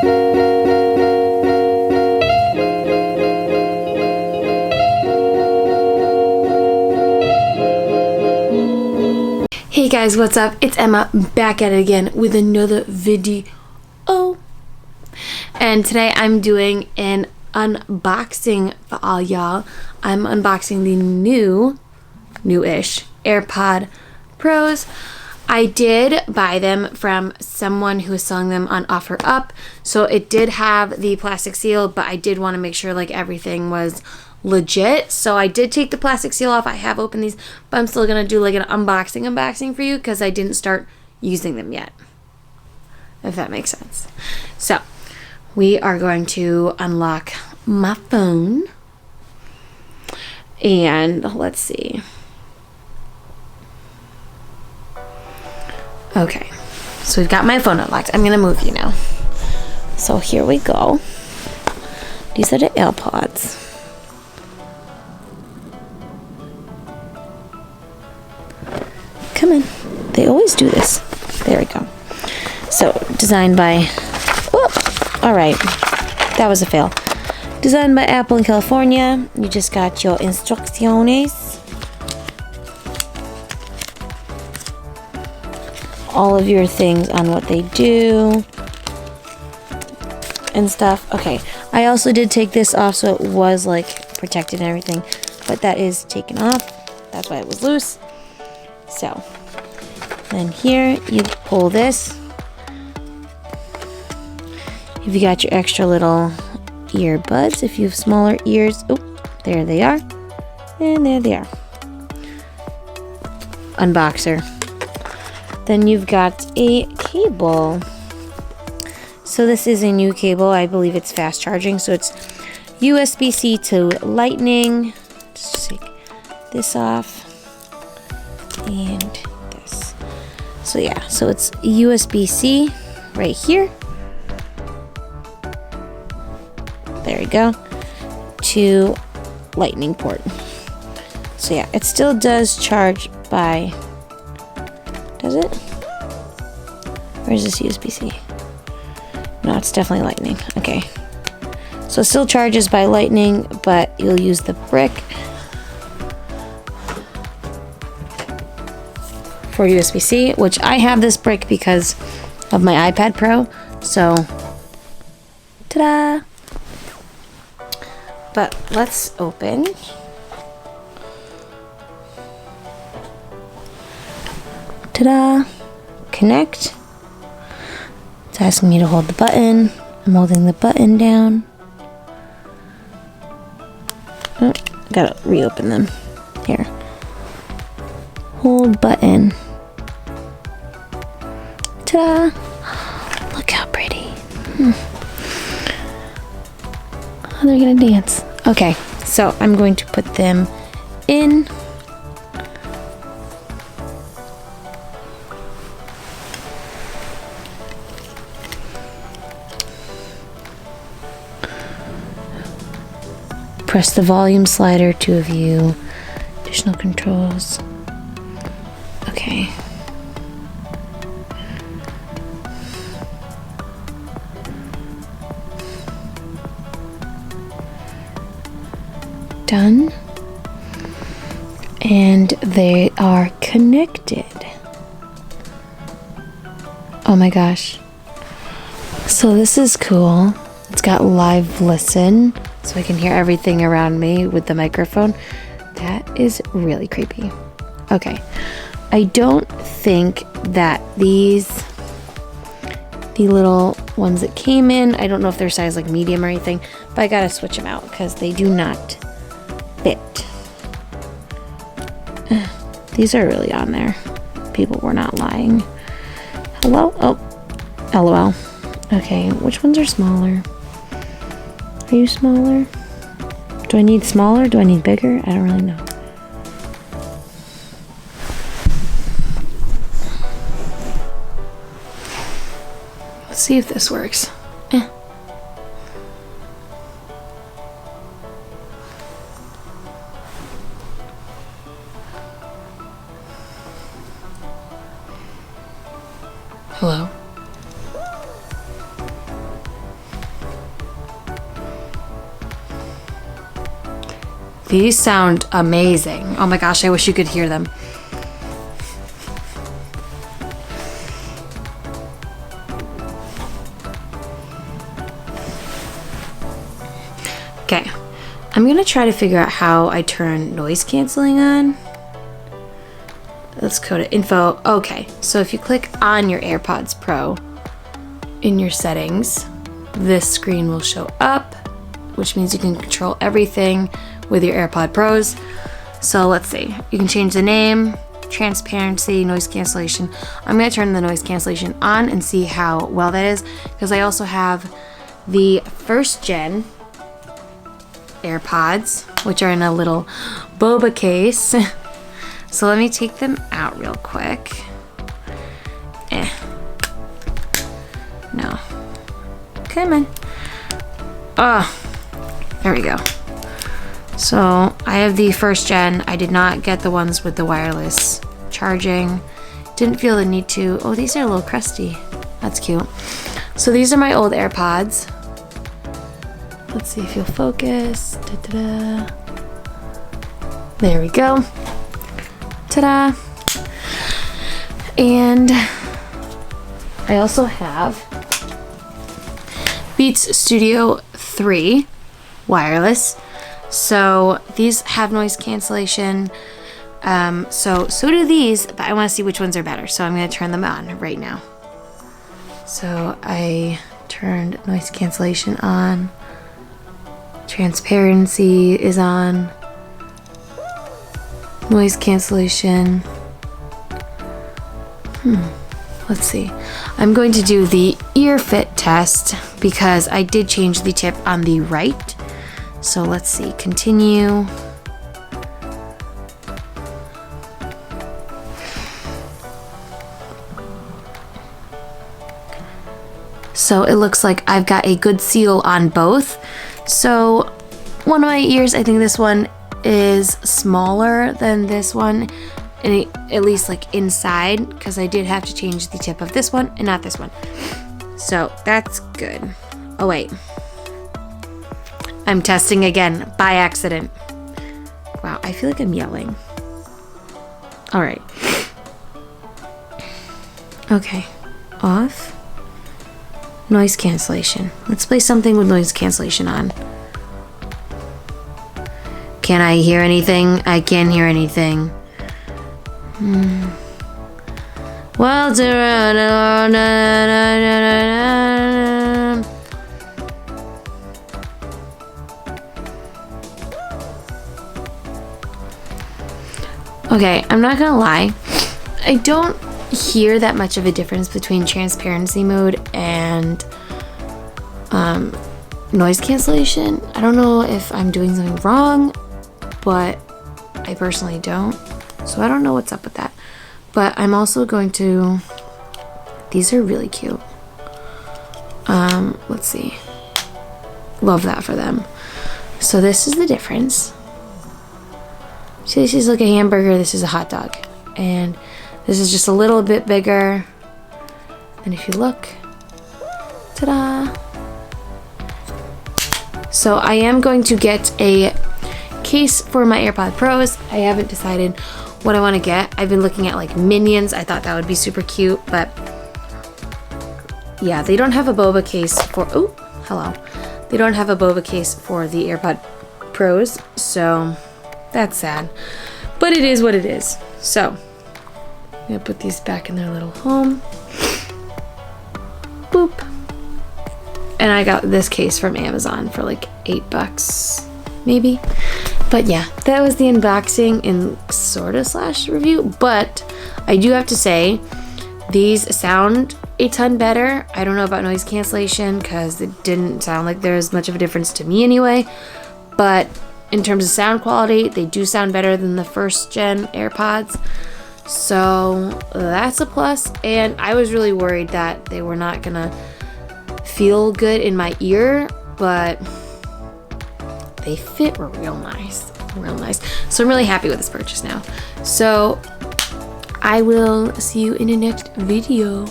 Hey guys, what's up? It's Emma back at it again with another video. And today I'm doing an unboxing for all y'all. I'm unboxing the newish AirPod Pros. I did buy them from someone who was selling them on OfferUp. So it did have the plastic seal, but I did want to make sure like everything was legit. So I did take the plastic seal off. I have opened these, but I'm still gonna do like an unboxing for you because I didn't start using them yet, if that makes sense. So we are going to unlock my phone, and let's see. Okay, so we've got my phone unlocked. I'm gonna move you now. So here we go. These are the AirPods. Come in. They always do this. There we go. So, designed by... all right. That was a fail. Designed by Apple in California. You just got your instrucciones. All of your things on what they do. And stuff. Okay. I also did take this off so it was like protected and everything. But that is taken off. That's why it was loose. So, then here you pull this. You've got your extra little earbuds if you have smaller ears. Oh, there they are. And there they are. Unboxer. Then you've got a cable. So this is a new cable. I believe it's fast charging. So it's USB-C to Lightning. Just take this off. And this. So yeah, so it's USB-C right here. There we go. To Lightning port. So yeah, it still does charge by... Does it? Or is this USB-C? No, it's definitely Lightning. Okay. So it still charges by Lightning, but you'll use the brick for USB-C, which I have this brick because of my iPad Pro. So, ta-da! But let's open. Ta-da! Connect. It's asking me to hold the button. I'm holding the button down. Oh, gotta reopen them. Here. Hold button. Ta-da! Look how pretty. Oh, they're gonna dance. Okay, so I'm going to put them in. Press the volume slider to view additional controls. Okay. Done. And they are connected. Oh my gosh. So this is cool. It's got live listen, so I can hear everything around me with the microphone. That is really creepy. Okay. I don't think that the little ones that came in, I don't know if they're size like medium or anything, but I gotta switch them out because they do not fit. These are really on there. People were not lying. Hello? Oh, LOL. Okay, which ones are smaller? Are you smaller? Do I need smaller? Do I need bigger? I don't really know. Let's see if this works. Hello? These sound amazing. Oh my gosh, I wish you could hear them. Okay, I'm gonna try to figure out how I turn noise canceling on. Let's go to info. Okay, so if you click on your AirPods Pro in your settings, this screen will show up, which means you can control everything with your AirPod Pros. So let's see, you can change the name, transparency, noise cancellation. I'm gonna turn the noise cancellation on and see how well that is, because I also have the first gen AirPods, which are in a little boba case. So let me take them out real quick. No. Come on. Oh, there we go. So I have the first gen. I did not get the ones with the wireless charging. Didn't feel the need to. Oh, these are a little crusty. That's cute. So these are my old AirPods. Let's see if you'll focus. Da-da-da. There we go. Ta-da. And I also have Beats Studio 3 wireless. So these have noise cancellation. So do these, but I want to see which ones are better. So I'm going to turn them on right now. So I turned noise cancellation on. Transparency is on. Noise cancellation. Let's see. I'm going to do the ear fit test because I did change the tip on the right. So let's see. Continue. So it looks like I've got a good seal on both. So one of my ears, I think this one is smaller than this one, and at least like inside, because I did have to change the tip of this one and not this one. So that's good. Oh wait, I'm testing again by accident. Wow, I feel like I'm yelling. All right. Okay, off. Noise cancellation. Let's play something with noise cancellation on. Can I hear anything? I can't hear anything. Well, okay, I'm not gonna lie. I don't hear that much of a difference between transparency mode and noise cancellation. I don't know if I'm doing something wrong, but I personally don't. So I don't know what's up with that. But I'm also going to, these are really cute. Let's see. Love that for them. So this is the difference. See, this is like a hamburger, this is a hot dog. And this is just a little bit bigger. And if you look, ta-da. So I am going to get a case for my AirPod Pros. I haven't decided what I want to get. I've been looking at like Minions. I thought that would be super cute, but yeah, they don't have a boba case for, oh, hello. They don't have a boba case for the AirPod Pros, so that's sad. But it is what it is. So I'm gonna put these back in their little home. Boop. And I got this case from Amazon for like $8, maybe. But yeah, that was the unboxing and sorta slash review. But I do have to say, these sound a ton better. I don't know about noise cancellation because it didn't sound like there was much of a difference to me anyway. But in terms of sound quality, they do sound better than the first gen AirPods. So that's a plus. And I was really worried that they were not gonna feel good in my ear, but they fit real nice, real nice. So I'm really happy with this purchase now. So I will see you in the next video.